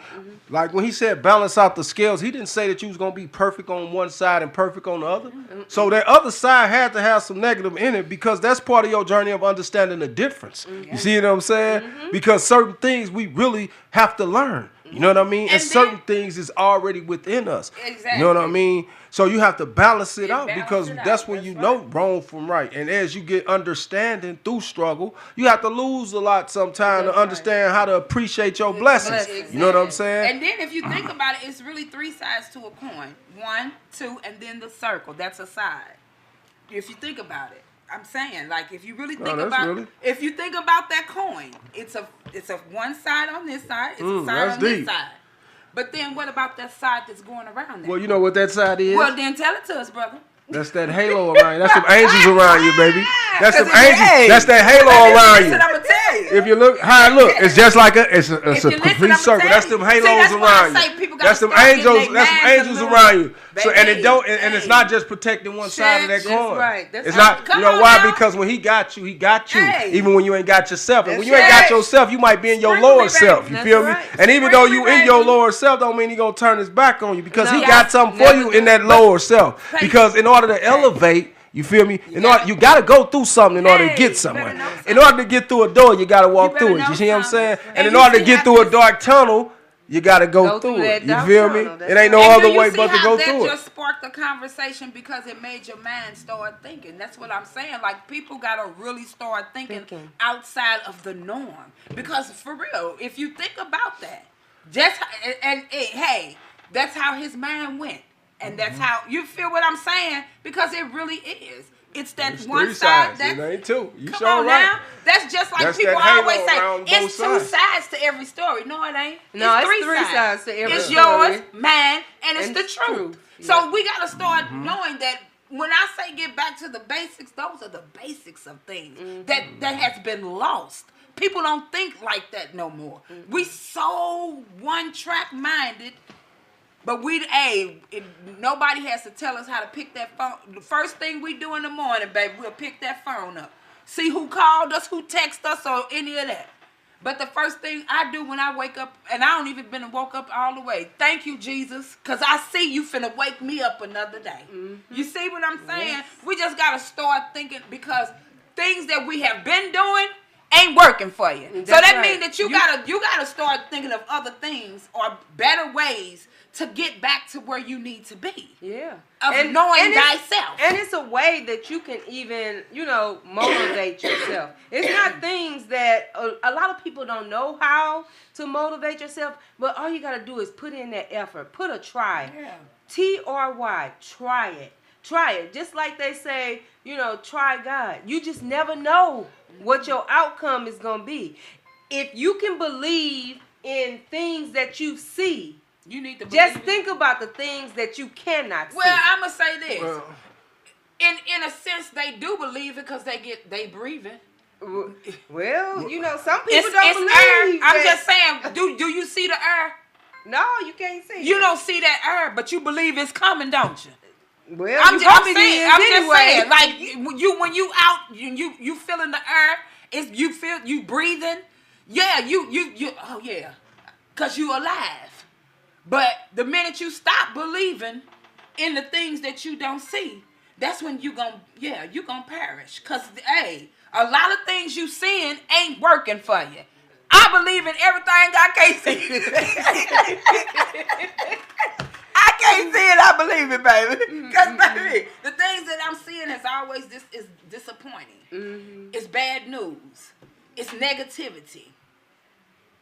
Like when he said balance out the scales, he didn't say that you was gonna be perfect on one side and perfect on the other. So that other side had to have some negative in it because that's part of your journey of understanding the difference. You see what I'm saying? Because certain things we really have to learn. You know what I mean? And certain things is already within us. Exactly. You know what I mean? So you have to balance it out balance because it out. that's when That's you right. know wrong from right. And as you get understanding through struggle, you have to lose a lot sometimes to understand how to appreciate your blessings. Exactly. You know what I'm saying? And then if you think about it, it's really three sides to a coin. 1, 2, and then the circle. That's a side. If you think about it. I'm saying, like, if you really think if you think about that coin, it's a one side on this side, it's a side on this side. But then what about that side that's going around that? Well, you know what that side is? Well, then tell it to us, brother. That's that halo around you. That's them angels around you, baby. That's them 'Cause it's- angels. hey, That's that halo around you. Listen, I'm gonna tell you. If you look how it look, it's just like it's a If you listen, complete I'ma circle. tell That's you. them See, halos that's why I around say you. people gotta That's them start getting angels. their That's them minds angels a around you. So and Baby, it don't and it's not just protecting one side of that That's coin. right. That's It's right. not. Come You know on why? now. Because when he got you, Hey. even when you ain't got yourself. And when That's you ain't got right. yourself, you might be in your Sprinkle lower me, self. baby. You That's feel me? right. And even Sprinkle though me, you in your baby. lower self, don't mean he gonna turn his back on you because No. he got something for Never you do. in that lower self. Thank Because in order to elevate. You feel me? You got to go through something in order to Hey, get you somewhere. better know In order to get through a door, you got to walk better through it. know You see what I'm something. saying? And And in you order to see get how through a this- dark tunnel, you got to go Go through through it. that You dark feel tunnel. me? That's It ain't no right. And other do you way see but to how go that through it. just sparked the conversation because it made your mind start thinking. That's what I'm saying. Like, people got to really start thinking outside of the norm. Because, for real, if you think about that, hey, that's how his mind went. And that's how, you feel what I'm saying? Because it really is. It's that It's one three side. sides. It ain't two. You Come sure on right. now. That's just like That's people that halo always around say, both it's two sides. sides to every story. No, it ain't. No, it's three sides to every It's story. yours, mine, and it's And the it's truth. truth. So we got to start knowing that when I say get back to the basics, those are the basics of things that has been lost. People don't think like that no more. We so one track minded. But nobody has to tell us how to pick that phone. The first thing we do in the morning, baby, we'll pick that phone up. See who called us, who texted us, or any of that. But the first thing I do when I wake up, and I don't even been woke up all the way. Thank you, Jesus, because I see you finna wake me up another day. You see what I'm saying? We just got to start thinking because things that we have been doing ain't working for you. That's so that right. means that you gotta start thinking of other things or better ways to get back to where you need to be. Yeah. Of knowing it's- thyself. And it's a way that you can even, motivate yourself. It's not things that a lot of people don't know how to motivate yourself, but all you got to do is put in that effort. Put a try. Yeah. TRY. Try it. Try it. Just like they say, try God. You just never know what your outcome is going to be. If you can believe in things that you see, You need to just believe think about the things that you cannot see. Well, I'm gonna say this. Well, In a sense, they do believe it because they breathing. Well, some people It's don't air. believe. I'm that- just saying. Do you see the air? No, you can't see. You it. don't see that air, but you believe it's coming, don't you? Well, I'm you just probably saying. is I'm anyway. just saying. Like when you out, you feeling the air. You feel you breathing. Yeah, you. Oh yeah, cause you alive. But the minute you stop believing in the things that you don't see, that's when you gonna perish. Cause hey, a lot of things you seeing ain't working for you. I believe in everything I can't see. I can't see it, I believe it, baby. Cause baby, the things that I'm seeing is always is disappointing. Mm-hmm. It's bad news. It's negativity.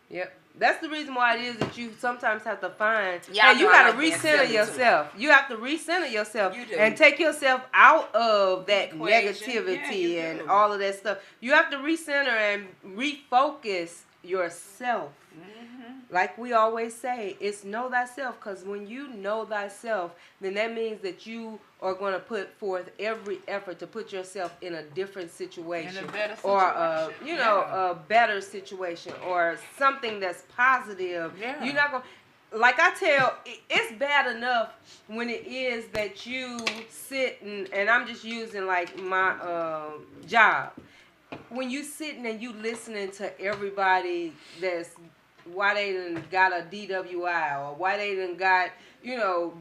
Yep. That's the reason why it is that you sometimes have to find. Yeah, I Hey, you know, got I to like that recenter feeling, yourself. You have to recenter yourself You do. and take yourself out of that Equation. negativity Yeah, you and do. all of that stuff. You have to recenter and refocus yourself. Like we always say, it's know thyself, because when you know thyself, then that means that you are going to put forth every effort to put yourself in a different situation, In a better or situation. a better situation, or something that's positive. Yeah. You're not going. Like I tell, it's bad enough when it is that you sit and I'm just using like my job. When you sitting and you listening to everybody that's why they done got a DWI, or why they done got,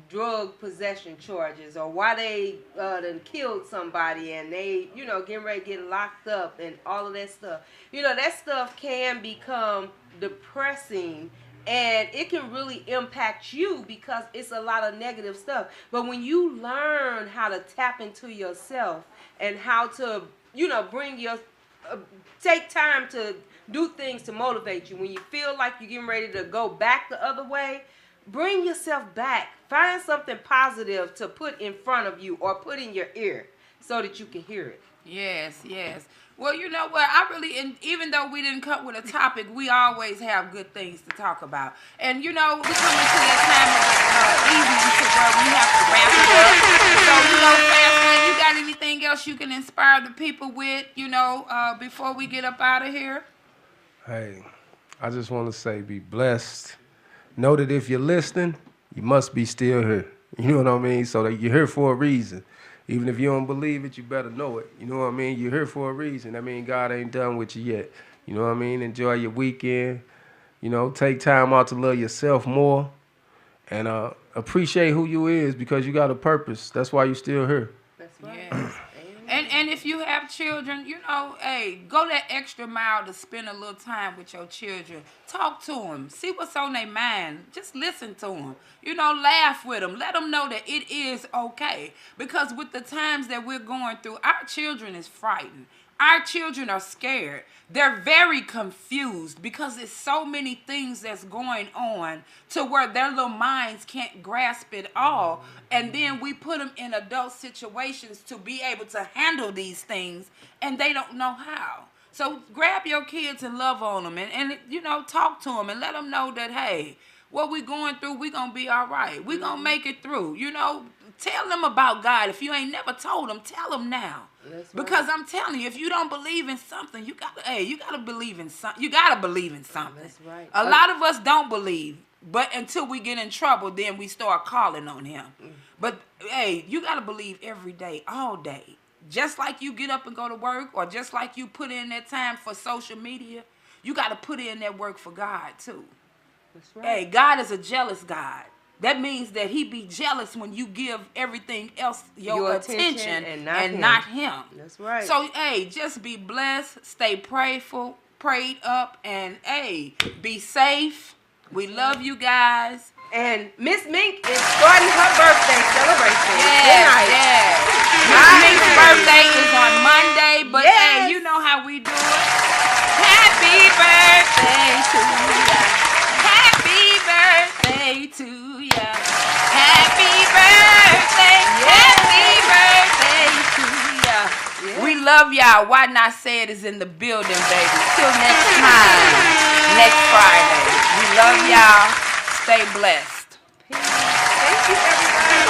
drug possession charges, or why they done killed somebody and they, getting ready to get locked up and all of that stuff. That stuff can become depressing, and it can really impact you because it's a lot of negative stuff. But when you learn how to tap into yourself and how to, bring your take time to do things to motivate you. When you feel like you're getting ready to go back the other way, bring yourself back. Find something positive to put in front of you or put in your ear so that you can hear it. Yes. Well, you know what? I really, and even though we didn't come with a topic, we always have good things to talk about. And we come into that time of the evening to where we have to wrap it up. So, Fast, you got anything else you can inspire the people with, before we get up out of here? hey, I just want to say be blessed. Know that if you're listening, you must be still here. You know what I mean? So that you're here for a reason. Even if you don't believe it, you better know it. You know what I mean? You're here for a reason. I mean, God ain't done with you yet. You know what I mean? Enjoy your weekend. Take time out to love yourself more. And appreciate who you is, because you got a purpose. That's why you're still here. That's right. Yes. And if you have children, hey, go that extra mile to spend a little time with your children. Talk to them. See what's on their mind. Just listen to them. Laugh with them. Let them know that it is okay. Because with the times that we're going through, our children is frightened. Our children are scared. They're very confused because there's so many things that's going on to where their little minds can't grasp it all. And then we put them in adult situations to be able to handle these things, and they don't know how. So grab your kids and love on them and talk to them and let them know that, hey, what we're going through, we're going to be all right. We're going to make it through. Tell them about God. If you ain't never told them, tell them now. That's right. Because I'm telling you, if you don't believe in something, you gotta believe in something. You gotta believe in something. That's right. A lot of us don't believe, but until we get in trouble, then we start calling on Him. But hey, you gotta believe every day, all day. Just like you get up and go to work, or just like you put in that time for social media, you gotta put in that work for God too. That's right. Hey, God is a jealous God. that means that he be jealous when you give everything else your attention and not not him. That's right. So, hey, just be blessed, stay prayerful, prayed up, and, hey, be safe. We love you guys. And Miss Mink is starting her birthday celebration. Yeah. Miss Mink's birthday is on Monday, but hey, you know how we do it. Happy birthday to ya. Happy birthday to ya. Happy birthday. Happy birthday to ya. Yeah. We love y'all. Why Not Say It is in the building, baby. Till next time. Next Friday. We love y'all. Stay blessed. Thank you, everybody.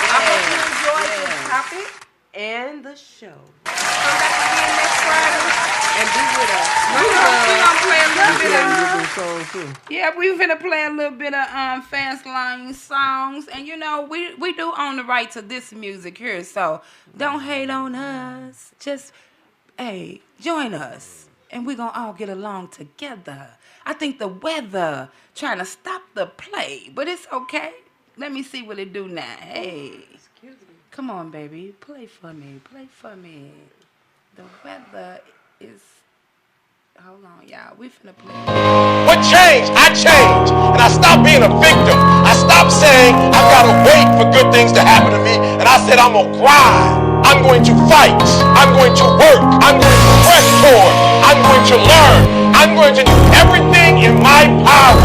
I hope you enjoyed this topic and the show. Come back again next Friday and be with us. We're gonna play a little bit of Yeah, we finna play a little bit of Fast Lane songs, and you know we do own the right to this music here, so don't hate on us. Just join us, and we're gonna all get along together. I think the weather trying to stop the play, but it's okay. Let me see what it do now. Hey, excuse me. Come on, baby, play for me. Play for me. The weather is. Hold on, y'all. We finna play. What changed? I changed. And I stopped being a victim. I stopped saying I've got to wait for good things to happen to me. And I said I'm going to grind. I'm going to fight. I'm going to work. I'm going to press forward. I'm going to learn. I'm going to do everything in my power.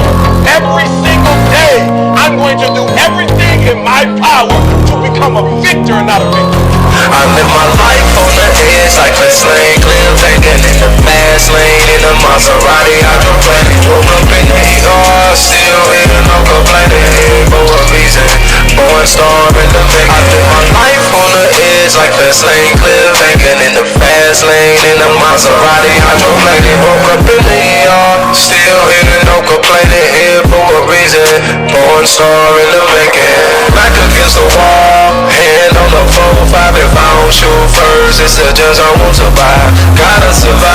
Every single day, I'm going to do everything in my power to become a victor and not a victim. I live my life on the edge like a slave, clear taking in the fast lane in the Maserati. I don't play it, woke up in the ER, still here, no complaining. Here for a reason, born star in the making. I live my life on the edge like a slave, clear taking in the fast lane in the Maserati. I don't play it, woke up in the ER, still here, no complaining. Here for a reason, born star in the making. Back against the wall, hand on the 4-5. If I don't shoot first, it's a just I won't survive. Gotta survive.